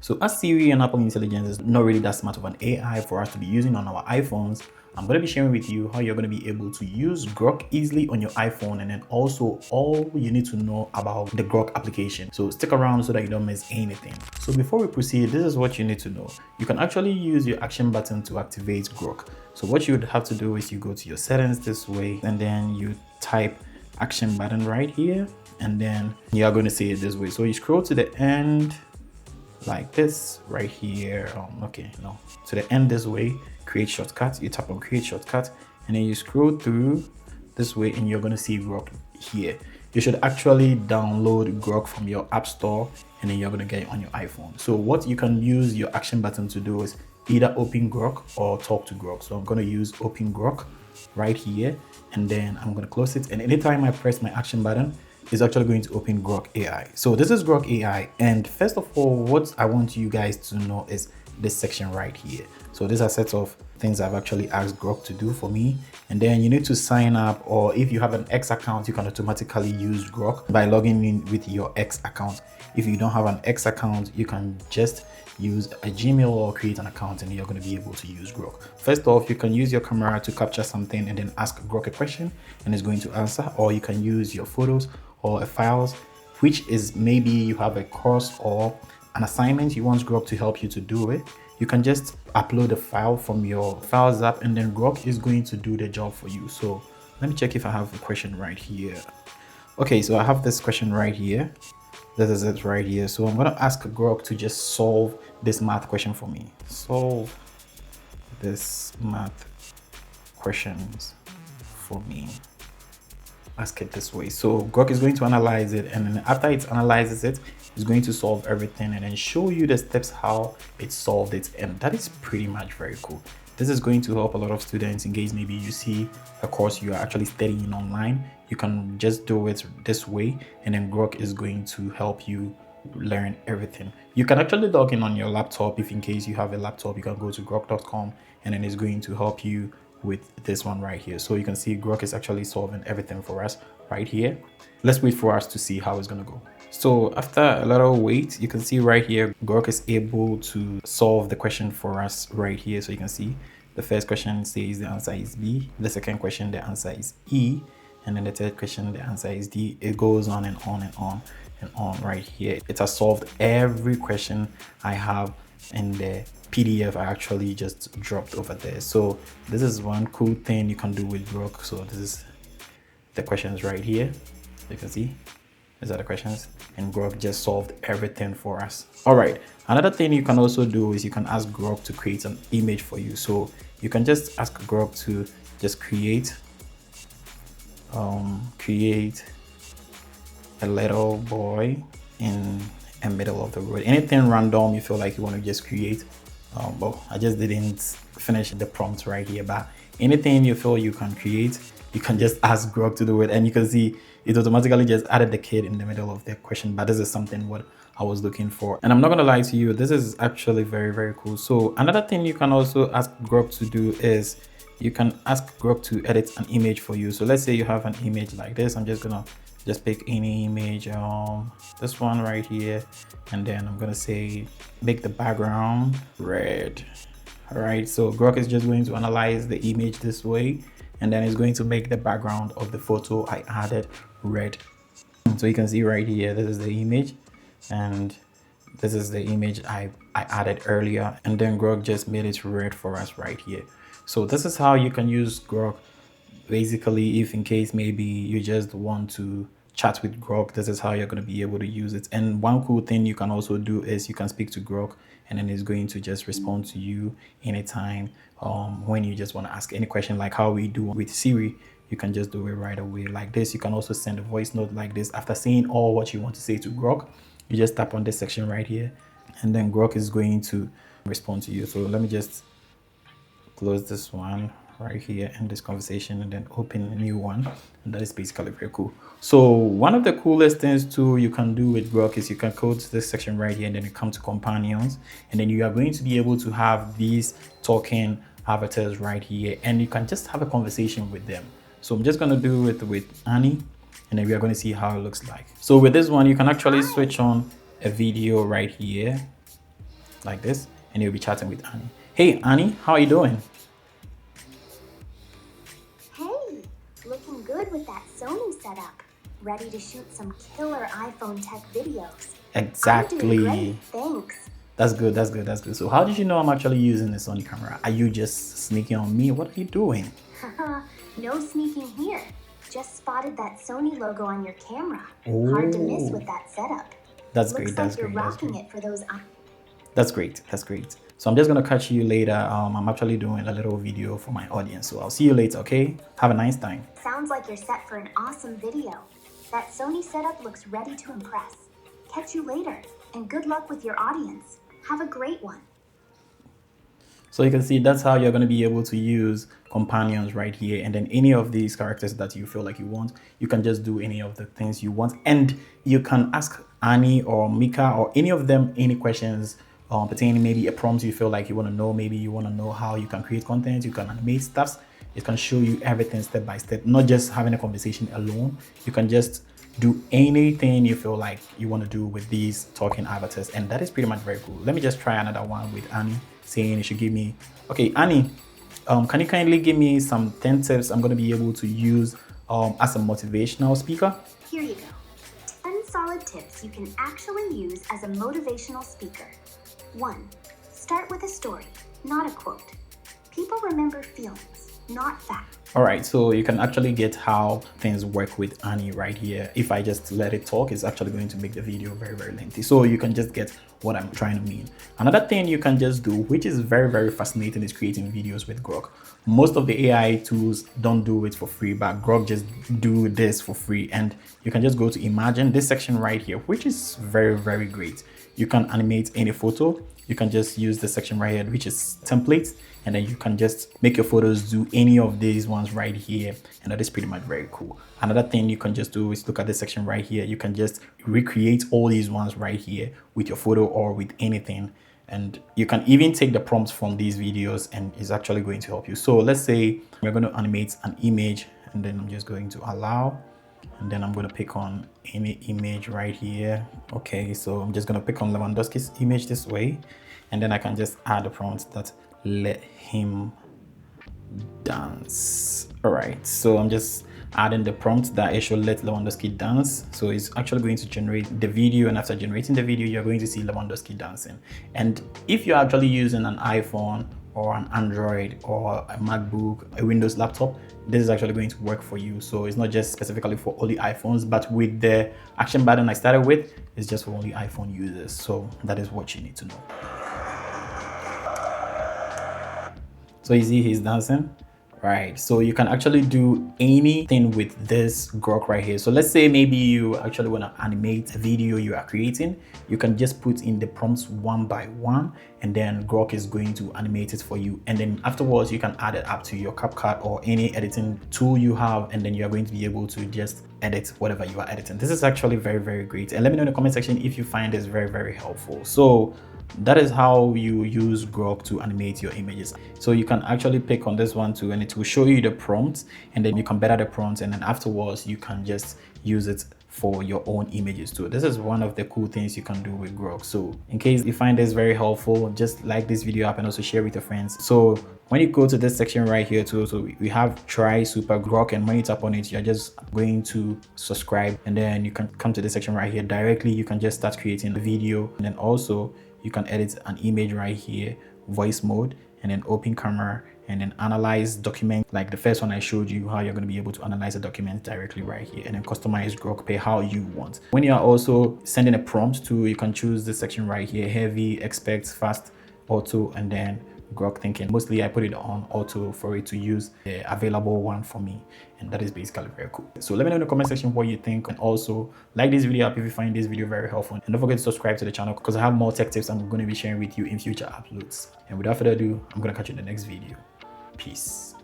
So as Siri and Apple Intelligence is not really that smart of an AI for us to be using on our iPhones, I'm going to be sharing with you how you're going to be able to use Grok easily on your iPhone, and then also all you need to know about the Grok application. So stick around so that you don't miss anything. So before we proceed, this is what you need to know. You can actually use your action button to activate Grok. So what you would have to do is you go to your settings this way, and then you type action button right here, and then you are going to see it this way. So you scroll to the end like this right here, to the end this way, create shortcut. You tap on create shortcut, and then you scroll through this way, and you're going to see Grok here. You should actually download Grok from your app store, and then you're going to get it on your iPhone. So what you can use your action button to do is either open Grok or talk to Grok. So I'm going to use open Grok right here, and then I'm going to close it, and anytime I press my action button, is actually going to open Grok AI. So this is Grok AI, and first of all, what I want you guys to know is this section right here. So these are sets of things I've actually asked Grok to do for me, and then you need to sign up, or if you have an X account, you can automatically use Grok by logging in with your X account. If you don't have an X account, you can just use a Gmail or create an account, and you're going to be able to use Grok. First off, you can use your camera to capture something and then ask Grok a question, and it's going to answer, or you can use your photos or a files, which is maybe you have a course or an assignment you want Grok to help you to do it. You can just upload a file from your files app, and then Grok is going to do the job for you. So let me check if I have a question right here. Okay, so I have this question right here. This is it right here. So I'm going to ask Grok to just solve this math question for me. Solve this math questions for me. Ask it this way. So Grok is going to analyze it, and then after it analyzes it, it's going to solve everything and then show you the steps how it solved it, and that is pretty much very cool. This is going to help a lot of students in case maybe you see a course you are actually studying online. You can just do it this way, and then Grok is going to help you learn everything. You can actually log in on your laptop. If in case you have a laptop, you can go to grok.com, and then it's going to help you with this one right here. So you can see Grok is actually solving everything for us right here. Let's wait for us to see how it's gonna go. So after a little wait, you can see right here Grok is able to solve the question for us right here. So you can see the first question says the answer is B, the second question the answer is E, and then the third question the answer is D. It goes on and on and on and on right here. It has solved every question I have in the PDF I actually just dropped over there. So this is one cool thing you can do with Grok. So this is the questions right here. You can see these are the questions, and Grok just solved everything for us. All right, another thing you can also do is you can ask Grok to create an image for you. So you can just ask Grok to just create a little boy in the middle of the road. Anything random you feel like you want to just create. Well, I just didn't finish the prompt right here, but anything you feel you can create, you can just ask Grok to do it, and you can see it automatically just added the kid in the middle of the question. But this is something what I was looking for, and I'm not gonna lie to you, this is actually very, very cool. So another thing you can also ask Grok to do is you can ask Grok to edit an image for you. So let's say you have an image like this. I'm just gonna pick any image, this one right here, and then I'm gonna say make the background red. All right, so Grok is just going to analyze the image this way, and then it's going to make the background of the photo I added red. So you can see right here, this is the image, and this is the image I added earlier, and then Grok just made it red for us right here. So this is how you can use Grok. Basically, if in case maybe you just want to chat with Grok, this is how you're going to be able to use it. And one cool thing you can also do is you can speak to Grok, and then it's going to just respond to you anytime when you just want to ask any question, like how we do with Siri. You can just do it right away like this. You can also send a voice note like this. After saying all what you want to say to Grok, you just tap on this section right here, and then Grok is going to respond to you. So let me just close this one right here in this conversation, and then open a new one, and that is basically very cool. So one of the coolest things too you can do with Grok is you can go to this section right here, and then you come to companions, and then you are going to be able to have these talking avatars right here, and you can just have a conversation with them. So I'm just going to do it with Annie, and then we are going to see how it looks like. So with this one, you can actually switch on a video right here, like this, and you'll be chatting with Annie. Hey Annie, how are you doing? Hey, looking good with that Sony setup. Ready to shoot some killer iPhone tech videos. Exactly. I'm doing great, thanks. That's good, that's good, that's good. So how did you know I'm actually using the Sony camera? Are you just sneaking on me? What are you doing? No sneaking here. Just spotted that Sony logo on your camera. Hard to miss with that setup. That's Looks great, like that's you're great, that's rocking great. it for those. That's great, that's great. So I'm just gonna catch you later. I'm actually doing a little video for my audience. So I'll see you later, okay? Have a nice time. Sounds like you're set for an awesome video. That Sony setup looks ready to impress. Catch you later, and good luck with your audience. Have a great one. So you can see that's how you're going to be able to use companions right here. And then any of these characters that you feel like you want, you can just do any of the things you want. And you can ask Annie or Mika or any of them any questions pertaining maybe a prompt you feel like you want to know. Maybe you want to know how you can create content, you can animate stuff. It can show you everything step by step, not just having a conversation alone. You can just do anything you feel like you want to do with these talking avatars, and that is pretty much very cool. Let me just try another one with Annie, saying you should give me, okay Annie, can you kindly give me some 10 tips I'm going to be able to use as a motivational speaker? Here you go. 10 solid tips you can actually use as a motivational speaker. 1. Start with a story, not a quote. People remember feelings, not facts. All right, so you can actually get how things work with Annie right here. If I just let it talk, it's actually going to make the video very, very lengthy. So you can just get what I'm trying to mean. Another thing you can just do, which is very, very fascinating, is creating videos with Grok. Most of the AI tools don't do it for free, but Grok just do this for free. And you can just go to Imagine, this section right here, which is very, very great. You can animate any photo. You can just use this section right here, which is templates, and then you can just make your photos do any of these ones right here, and that is pretty much very cool. Another thing you can just do is look at this section right here. You can just recreate all these ones right here with your photo or with anything, and you can even take the prompts from these videos, and it's actually going to help you. So let's say we're going to animate an image, and then I'm just going to allow, and then I'm going to pick on any image right here. Okay, so I'm just going to pick on Lewandowski's image this way, and then I can just add a prompt that let him dance. All right, so I'm just adding the prompt that it should let Lewandowski dance. So it's actually going to generate the video, and after generating the video, you're going to see Lewandowski dancing. And if you're actually using an iPhone or an Android or a MacBook, a Windows laptop, this is actually going to work for you. So it's not just specifically for only iPhones, but with the action button I started with, it's just for only iPhone users. So that is what you need to know. So you see he's dancing, right? So you can actually do anything with this Grok right here. So let's say maybe you actually want to animate a video you are creating. You can just put in the prompts one by one, and then Grok is going to animate it for you. And then afterwards, you can add it up to your CapCut or any editing tool you have, and then you are going to be able to just edit whatever you are editing. This is actually very, very great. And let me know in the comment section if you find this very, very helpful. So that is how you use Grok to animate your images. So you can actually pick on this one too, and it will show you the prompts, and then you can better the prompts, and then afterwards you can just use it for your own images too. This is one of the cool things you can do with Grok. So in case you find this very helpful, just like this video up and also share with your friends. So when you go to this section right here too, so we have Try Super Grok, and when you tap on it, you're just going to subscribe, and then you can come to this section right here directly. You can just start creating a video, and then also you can edit an image right here, voice mode, and then open camera, and then analyze document, like the first one I showed you, how you're going to be able to analyze a document directly right here, and then customize Grok Pay how you want. When you are also sending a prompt to, you can choose this section right here, heavy, expect, fast, auto, and then Grok thinking. Mostly I put it on auto for it to use the available one for me, and that is basically very cool. So let me know in the comment section what you think, and also like this video up if you find this video very helpful, and don't forget to subscribe to the channel because I have more tech tips I'm going to be sharing with you in future uploads. And without further ado, I'm going to catch you in the next video. Peace.